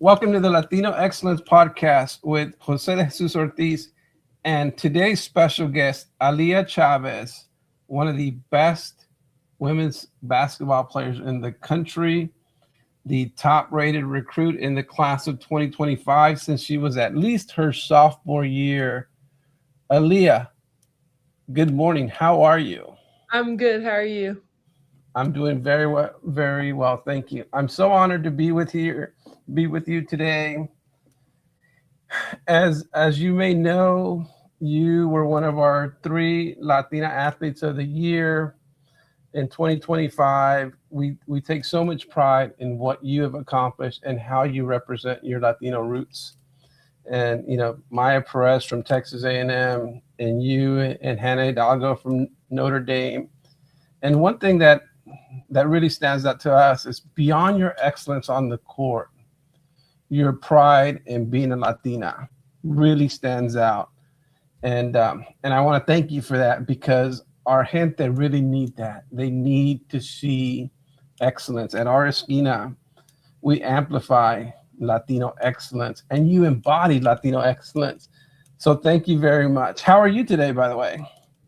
Welcome to the Latino Excellence podcast with Jose de Jesus Ortiz and today's special guest, Aaliyah Chavez, one of the best women's basketball players in the country, the top-rated recruit in the class of 2025 since she was at least her sophomore year. Aaliyah, good morning. How are you? I'm good. How are you? I'm doing very well. Thank you. I'm so honored to be with you today. As you may know, you were one of our 3 Latina Athletes of the Year in 2025. We take so much pride in what you have accomplished and how you represent your Latino roots. And Maya Perez from Texas A&M, and you and Hannah Hidalgo from Notre Dame. And one thing that really stands out to us is beyond your excellence on the court, your pride in being a Latina really stands out. And I want to thank you for that, because our gente really need that. They need to see excellence. At our esquina, we amplify Latino excellence, and you embody Latino excellence. So thank you very much. How are you today, by the way?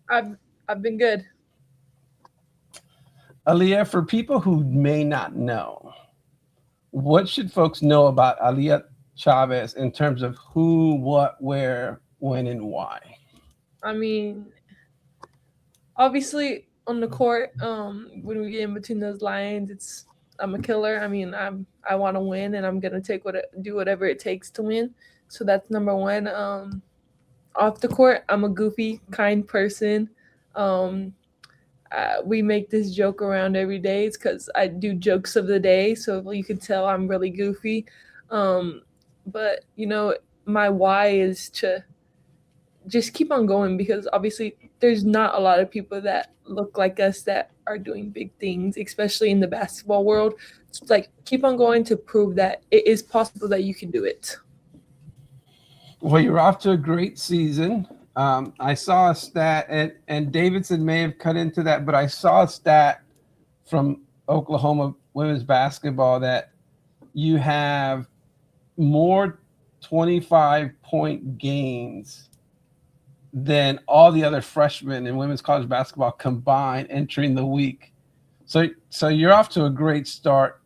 I've been good. Aaliyah, for people who may not know, what should folks know about Aaliyah Chavez in terms of who, what, where, when, and why? I mean, obviously on the court, when we get in between those lines, I'm a killer. I mean, I want to win, and I'm gonna do whatever it takes to win. So that's number one. Off the court, I'm a goofy, kind person. We make this joke around every day. It's because I do jokes of the day, so you can tell I'm really goofy. But my why is to just keep on going, because obviously there's not a lot of people that look like us that are doing big things, especially in the basketball world. It's like, keep on going to prove that it is possible that you can do it. Well, you're off to a great season. I saw a stat, and Davidson may have cut into that, but I saw a stat from Oklahoma women's basketball that you have more 25-point gains than all the other freshmen in women's college basketball combined entering the week. So you're off to a great start.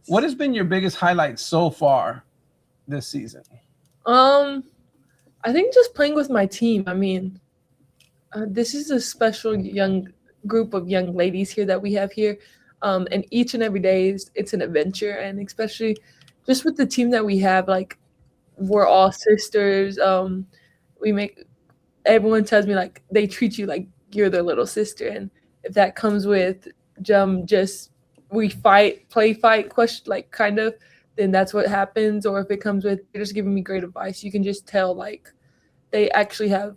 What has been your biggest highlight so far this season? I think just playing with my team. I mean, this is a special young group of young ladies here that we have here. And each and every day it's an adventure. And especially just with the team that we have, like, we're all sisters. Everyone tells me, like, they treat you like you're their little sister. And if that comes with we fight, question, like, kind of, then that's what happens. Or if it comes with they're just giving me great advice, you can just tell, like, they actually have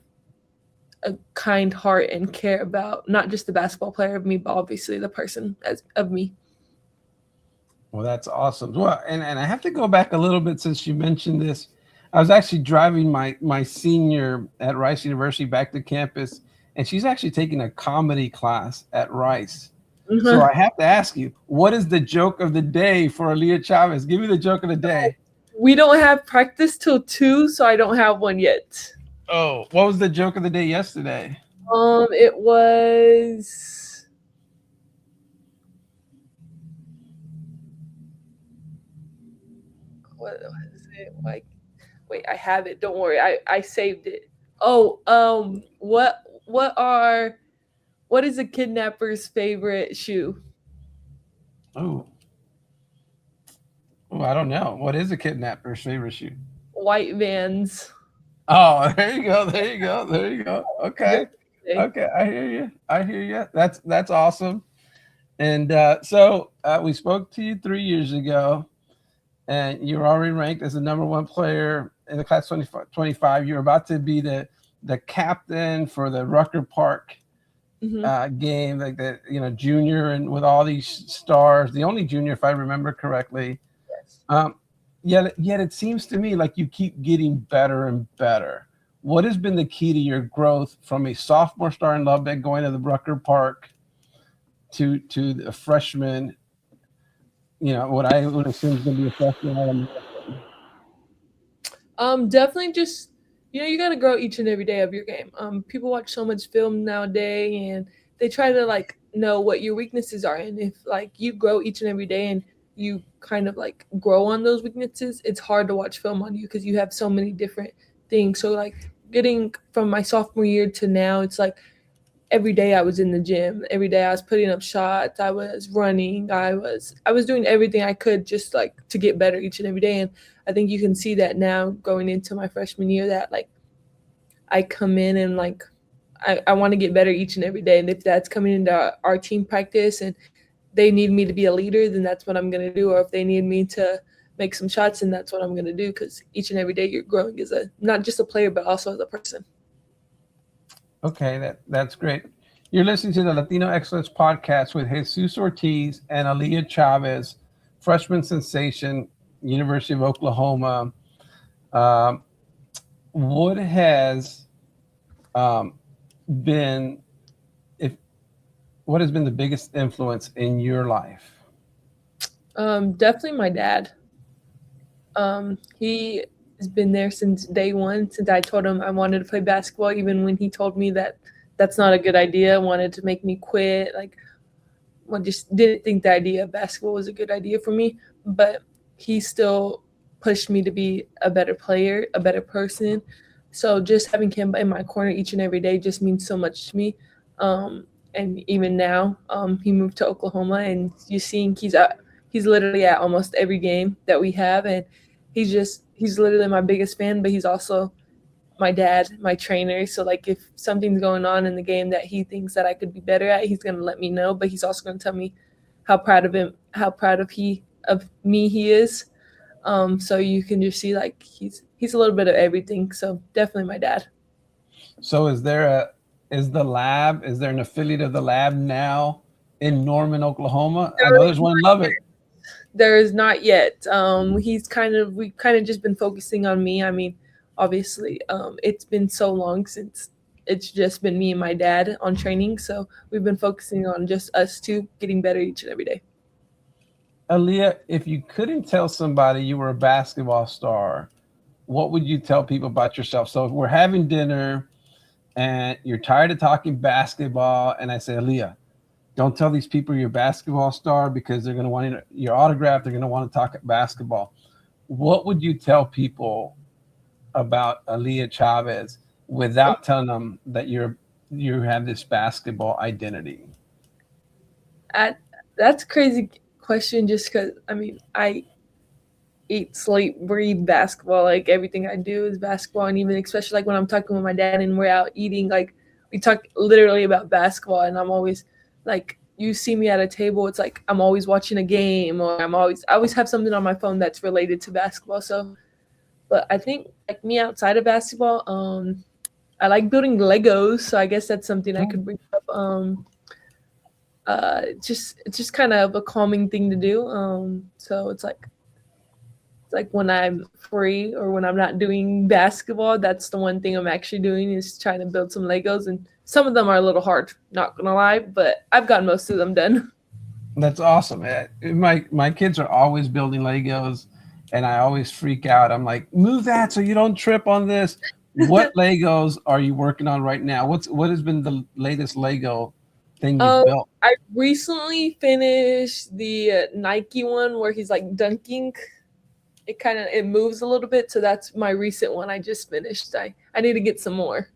a kind heart and care about not just the basketball player of me, but obviously the person of me. Well, that's awesome. Well, and I have to go back a little bit since you mentioned this. I was actually driving my senior at Rice University back to campus, and she's actually taking a comedy class at Rice. Mm-hmm. So I have to ask you, what is the joke of the day for Aaliyah Chavez? Give me the joke of the day. We don't have practice till 2, so I don't have one yet. Oh, what was the joke of the day yesterday? It was... What is it? Like, wait, I have it. Don't worry. I saved it. Oh, what is a kidnapper's favorite shoe? Oh, I don't know. What is a kidnapper's favorite shoe? White Vans. Oh, there you go. Okay. I hear you. That's awesome. And so we spoke to you 3 years ago, and you're already ranked as the number 1 player in the class 2025. You're about to be the captain for the Rucker Park game, like the junior, and with all these stars, the only junior, if I remember correctly. Yes. Yet it seems to me like you keep getting better and better. What has been the key to your growth from a sophomore star in Lubbock going to the Rucker Park to a freshman? What I would assume is going to be a freshman. Definitely just you got to grow each and every day of your game. People watch so much film nowadays, and they try to like know what your weaknesses are, and if like you grow each and every day and you kind of like grow on those weaknesses, it's hard to watch film on you because you have so many different things. So like getting from my sophomore year to now, it's like every day I was in the gym. Every day I was putting up shots. I was running. I was doing everything I could just like to get better each and every day. And I think you can see that now going into my freshman year that like I come in and like I want to get better each and every day. And if that's coming into our team practice and they need me to be a leader, then that's what I'm gonna do. Or if they need me to make some shots, then that's what I'm gonna do. Because each and every day you're growing as a not just a player but also as a person. Okay, that's great. You're listening to the Latino Excellence podcast with Jesus Ortiz and Aaliyah Chavez, freshman sensation, University of Oklahoma. Um, what has um, been if what has been the biggest influence in your life? Definitely my dad. He has been there since day one, since I told him I wanted to play basketball, even when he told me that that's not a good idea, wanted to make me quit. Like, I just didn't think the idea of basketball was a good idea for me. But he still pushed me to be a better player, a better person. So just having him in my corner each and every day just means so much to me. And even now, he moved to Oklahoma, and you're seeing he's literally at almost every game that we have, and he's literally my biggest fan, but he's also my dad, my trainer. So like if something's going on in the game that he thinks that I could be better at, he's gonna let me know. But he's also gonna tell me how proud of me he is. So you can just see like he's a little bit of everything. So definitely my dad. So is there an affiliate of the lab now in Norman, Oklahoma? I know there's one in Lubbock. There is not yet. We kind of just been focusing on me. I mean, obviously, it's been so long since it's just been me and my dad on training. So we've been focusing on just us two getting better each and every day. Aaliyah, if you couldn't tell somebody you were a basketball star, what would you tell people about yourself? So if we're having dinner and you're tired of talking basketball, and I say, Aaliyah, don't tell these people you're a basketball star because they're going to want your autograph. They're going to want to talk basketball. What would you tell people about Aaliyah Chavez without telling them that you have this basketball identity? That's a crazy question. Just because I mean I eat, sleep, breathe basketball. Like everything I do is basketball, and even especially like when I'm talking with my dad and we're out eating, like we talk literally about basketball, and I'm always like you see me at a table, it's like I'm always watching a game or I always have something on my phone that's related to basketball. So but I think like me outside of basketball, I like building Legos, so I guess that's something I could bring up. It's just kind of a calming thing to do. So it's like when I'm free or when I'm not doing basketball, that's the one thing I'm actually doing is trying to build some Legos. And some of them are a little hard, not gonna lie, but I've got most of them done. That's awesome. My kids are always building Legos, and I always freak out. I'm like, move that so you don't trip on this. What Legos are you working on right now? What has been the latest Lego thing you've built? I recently finished the Nike one where he's like dunking. It moves a little bit, so that's my recent one I just finished. I need to get some more.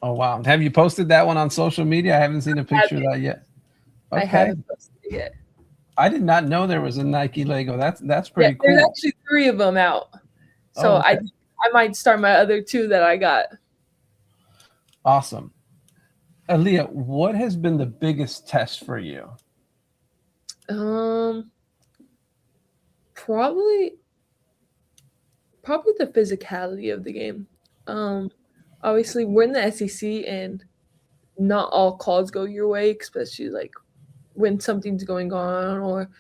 Oh wow! Have you posted that one on social media? I haven't seen a picture of that yet. I Okay, haven't posted it yet. I did not know there was a Nike Lego. That's Yeah, pretty there's cool. actually 3 of them out. So Oh, okay. I might start my other 2 that I got. Awesome. Aaliyah, what has been the biggest test for you? Um, probably the physicality of the game. Um, Obviously we're in the SEC and not all calls go your way, especially like when something's going on or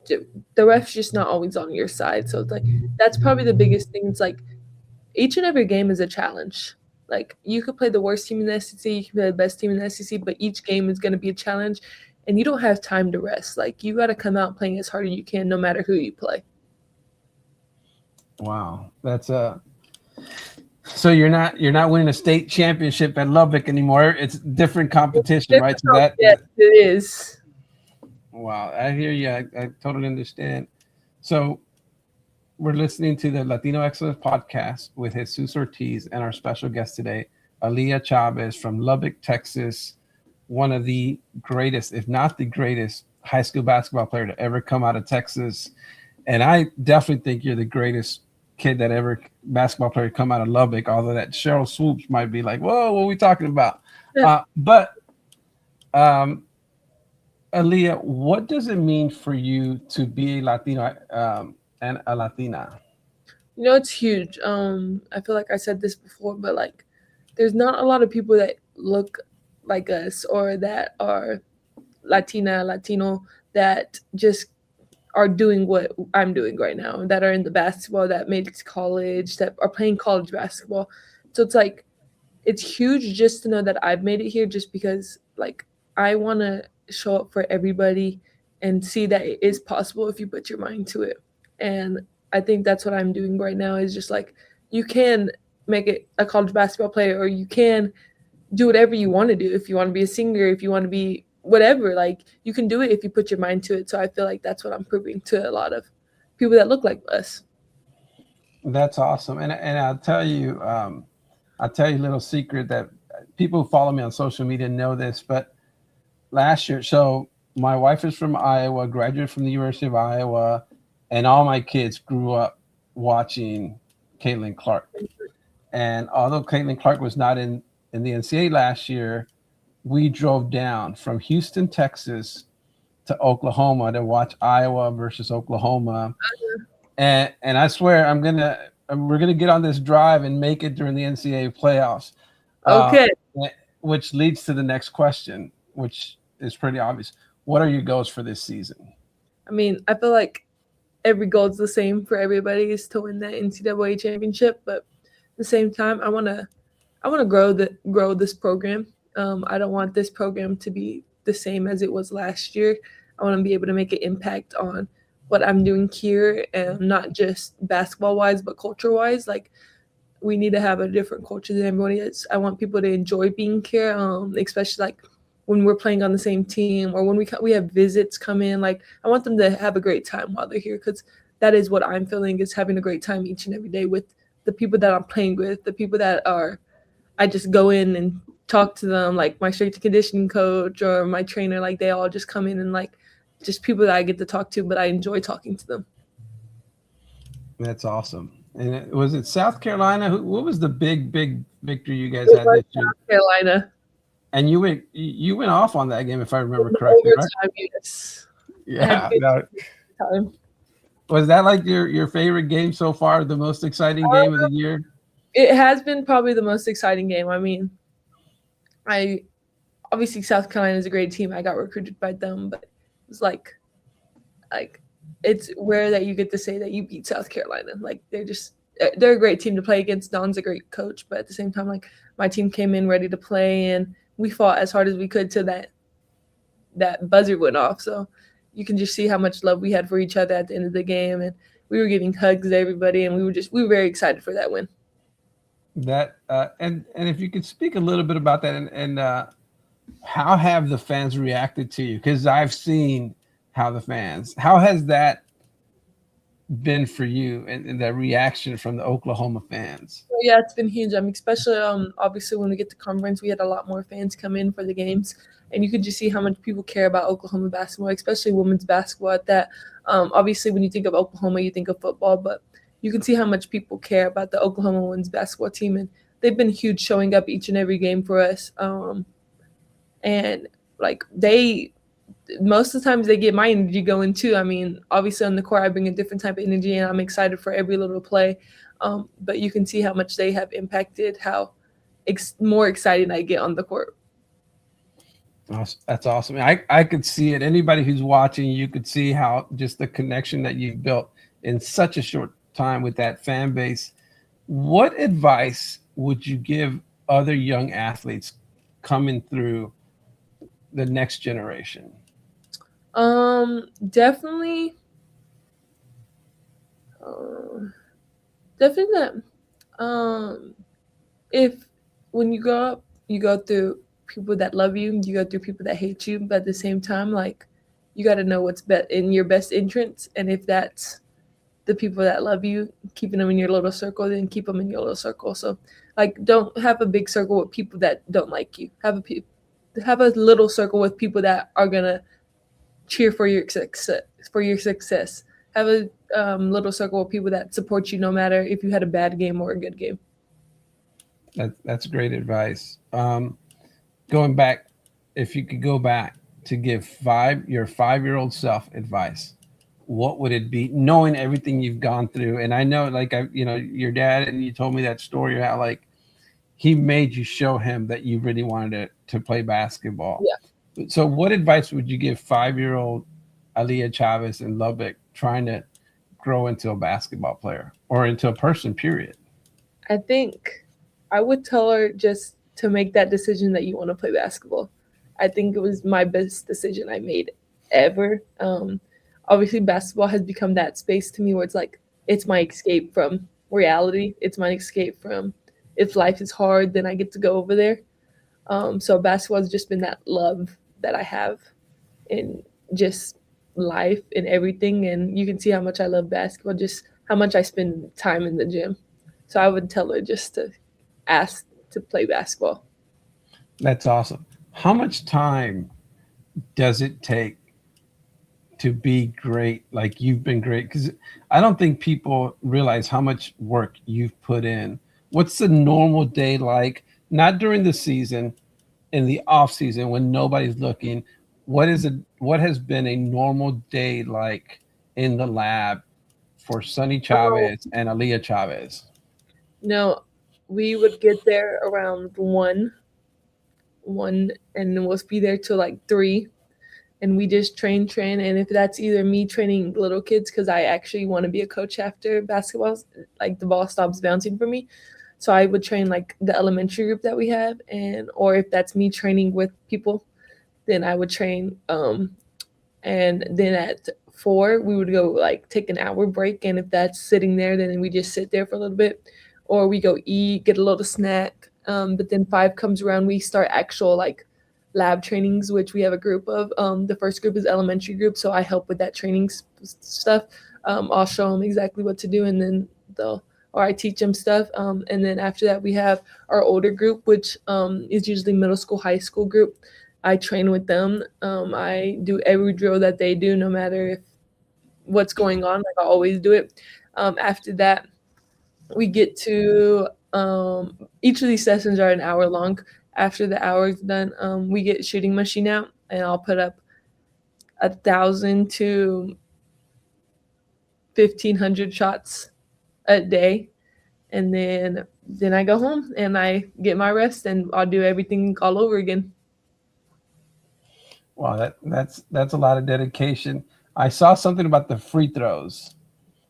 the ref's just not always on your side. So it's like that's probably the biggest thing. It's like each and every game is a challenge. Like you could play the worst team in the SEC, you can play the best team in the SEC, but each game is going to be a challenge, and you don't have time to rest. Like you got to come out playing as hard as you can, no matter who you play. Wow, So you're not winning a state championship at Lubbock anymore. It's different competition, right? So Difficult, that yes, it is. wow, I hear you. I totally understand. So we're listening to the Latino Excellence podcast with Jesus Ortiz and our special guest today, Aaliyah Chavez from Lubbock, Texas, one of the greatest, if not the greatest, high school basketball player to ever come out of Texas. And I definitely think you're the greatest kid that ever basketball player to come out of Lubbock. Although that Cheryl Swoops might be like, "Whoa, what are we talking about?" But um, Aaliyah, what does it mean for you to be a Latino and a Latina? It's huge. I feel like I said this before, but like, there's not a lot of people that look like us or that are Latina, Latino, that just are doing what I'm doing right now, that are in the basketball, that made it to college, that are playing college basketball. So it's like, it's huge just to know that I've made it here, just because like I want to show up for everybody and see that it is possible if you put your mind to it. And I think that's what I'm doing right now, is just like, you can make it a college basketball player, or you can do whatever you want to do. If you want to be a singer, if you want to be whatever, like, you can do it if you put your mind to it. So I feel like that's what I'm proving to a lot of people that look like us. That's awesome. And I'll tell you a little secret that people who follow me on social media know this, but last year, so my wife is from Iowa, graduated from the University of Iowa, and all my kids grew up watching Caitlin Clark. And although Caitlin Clark was not in the NCAA last year, we drove down from Houston, Texas to Oklahoma to watch Iowa versus Oklahoma. And I swear we're gonna get on this drive and make it during the NCAA playoffs. Uh, Okay. which leads to the next question, which is pretty obvious. What are your goals for this season? I mean, I feel like every goal is the same for everybody, is to win that NCAA championship. But at the same time, I want to grow this program. I don't want this program to be the same as it was last year. I want to be able to make an impact on what I'm doing here, and not just basketball wise, but culture wise. Like, we need to have a different culture than everybody else. I want people to enjoy being here, especially like when we're playing on the same team, or when we have visits come in. Like, I want them to have a great time while they're here, because that is what I'm feeling, is having a great time each and every day with the people that I'm playing with, the people that are I just go in and talk to them, like my strength and conditioning coach or my trainer. Like, they all just come in, and like, just people that I get to talk to, but I enjoy talking to them. That's awesome. And was it South Carolina? What was the big victory you guys It had was this year? South Carolina. And you went off on that game, if I remember In correctly, right? overtime, yes. I had Yeah. good No. time. Was that like your favorite game so far? The most exciting game of the year? It has been probably the most exciting game. I mean, I obviously, South Carolina is a great team. I got recruited by them, but it was like it's rare that you get to say that you beat South Carolina. Like, they're a great team to play against. Don's a great coach, but at the same time, like, my team came in ready to play, and we fought as hard as we could till that buzzer went off. So you can just see how much love we had for each other at the end of the game, and we were giving hugs to everybody, and we were very excited for that win. That and if you could speak a little bit about that, and how have the fans reacted to you? Because I've seen how has that been for you, and that reaction from the Oklahoma fans? So yeah, it's been huge. Especially obviously when we get to conference, we had a lot more fans come in for the games, and you could just see how much people care about Oklahoma basketball, especially women's basketball. At that, obviously when you think of Oklahoma, you think of football, but you can see how much people care about the Oklahoma women's basketball team, and they've been huge, showing up each and every game for us. And like, they most of the times they get my energy going too. I mean, obviously on the court, I bring a different type of energy, and I'm excited for every little play. But you can see how much they have impacted how more excited I get on the court. That's awesome. I could see it. Anybody who's watching, you could see how just the connection that you've built in such a short time with that fan base. What advice would you give other young athletes coming through the next generation? Definitely, uh, definitely that. Um, if when you grow up, you go through people that love you, you go through people that hate you, but at the same time, like you got to know what's in your best interest, and if that's the people that love you, keeping them in your little circle, then keep them in your little circle. So, like, don't have a big circle with people that don't like you. Have a little circle with people that are gonna cheer for your success. For your success, have a little circle of people that support you no matter if you had a bad game or a good game. That's great advice. Going back, if you could go back to give your 5-year-old self advice, what would it be? Knowing everything you've gone through, and I know, like your dad, and you told me that story how like he made you show him that you really wanted to play basketball. Yeah. So, what advice would you give 5-year-old Aaliyah Chavez in Lubbock trying to grow into a basketball player or into a person, period? I think I would tell her just to make that decision that you want to play basketball. I think it was my best decision I made ever. Obviously, basketball has become that space to me where it's like, it's my escape from reality. It's my escape from if life is hard, then I get to go over there. So basketball has just been that love that I have in just life and everything. And you can see how much I love basketball, just how much I spend time in the gym. So I would tell her just to ask to play basketball. That's awesome. How much time does it take to be great like you've been great? Because I don't think people realize how much work you've put in. What's the normal day like? Not during the season, in the off season when nobody's looking. What has been a normal day like in the lab for Sonny Chavez and Aaliyah Chavez? No, we would get there around one, and then we'll be there till like 3. And we just train. And if that's either me training little kids, because I actually want to be a coach after basketball, like the ball stops bouncing for me. So I would train like the elementary group that we have, or if that's me training with people, then I would train. And then at 4, we would go like take an hour break. And if that's sitting there, then we just sit there for a little bit, or we go eat, get a little snack. But then 5 comes around, we start actual like lab trainings, which we have a group of. The first group is elementary group, so I help with that training stuff. I'll show them exactly what to do, and then I teach them stuff. And then after that, we have our older group, which is usually middle school, high school group. I train with them. I do every drill that they do, no matter if what's going on. Like I always do it. After that, we get to each of these sessions are an hour long. After the hour is done, we get shooting machine out, and I'll put up 1,000 to 1,500 shots a day, and then I go home and I get my rest, and I'll do everything all over again. Wow, that's a lot of dedication. I saw something about the free throws.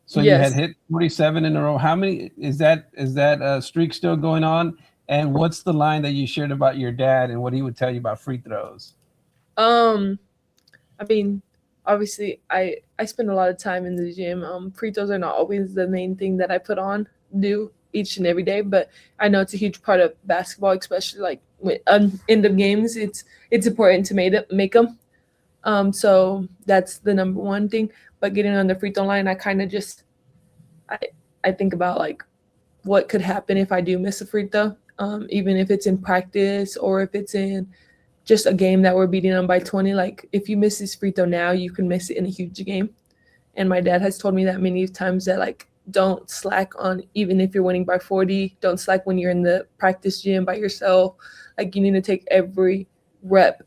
So you had Yes. hit 47 in a row. How many is that streak still going on? And what's the line that you shared about your dad and what he would tell you about free throws? I mean, obviously, I spend a lot of time in the gym. Free throws are not always the main thing that I do each and every day, but I know it's a huge part of basketball, especially like with end of games. It's important to make them. So that's the number one thing. But getting on the free throw line, I kind of just I think about like what could happen if I do miss a free throw, even if it's in practice or if it's in just a game that we're beating them by 20. Like if you miss this free throw now, you can miss it in a huge game. And my dad has told me that many times, that like don't slack on, even if you're winning by 40, don't slack when you're in the practice gym by yourself. Like you need to take every rep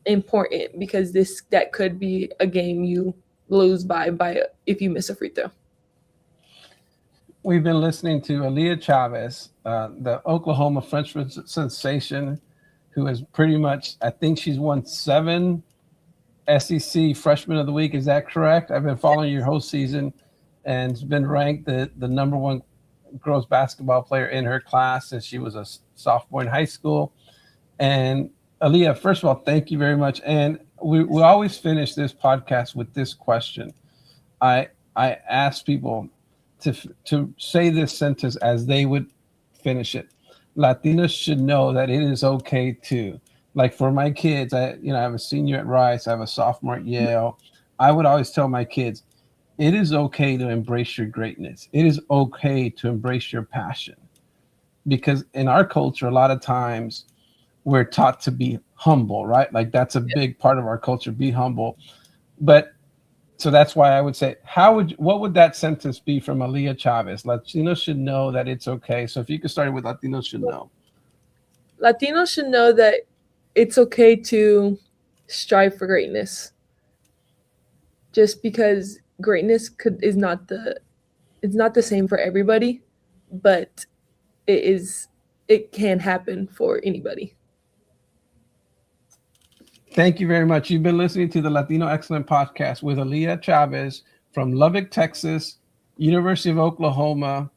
important, because that could be a game you lose by if you miss a free throw. We've been listening to Aaliyah Chavez, the Oklahoma freshman sensation, who is pretty much, I think she's won 7 SEC Freshman of the Week. Is that correct? I've been following your whole season, and has been ranked the number 1 girls basketball player in her class since she was a sophomore in high school. And Aaliyah, first of all, thank you very much. And we always finish this podcast with this question. I ask people to say this sentence as they would finish it. Latinos should know that it is okay to, like for my kids, I have a senior at Rice, I have a sophomore at Yale. I would always tell my kids, it is okay to embrace your greatness. It is okay to embrace your passion. Because in our culture, a lot of times we're taught to be humble, right? Like that's a big part of our culture, be humble. But so that's why I would say, what would that sentence be from Aaliyah Chavez? Latinos should know that it's okay. So if you could start with Latinos should know. Latinos should know that it's okay to strive for greatness. Just because greatness is not the same for everybody, but it can happen for anybody. Thank you very much. You've been listening to the Latino Excellence podcast with Aaliyah Chavez from Lubbock, Texas, University of Oklahoma,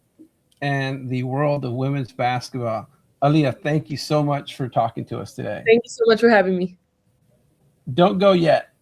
and the world of women's basketball. Aaliyah, thank you so much for talking to us today. Thank you so much for having me. Don't go yet.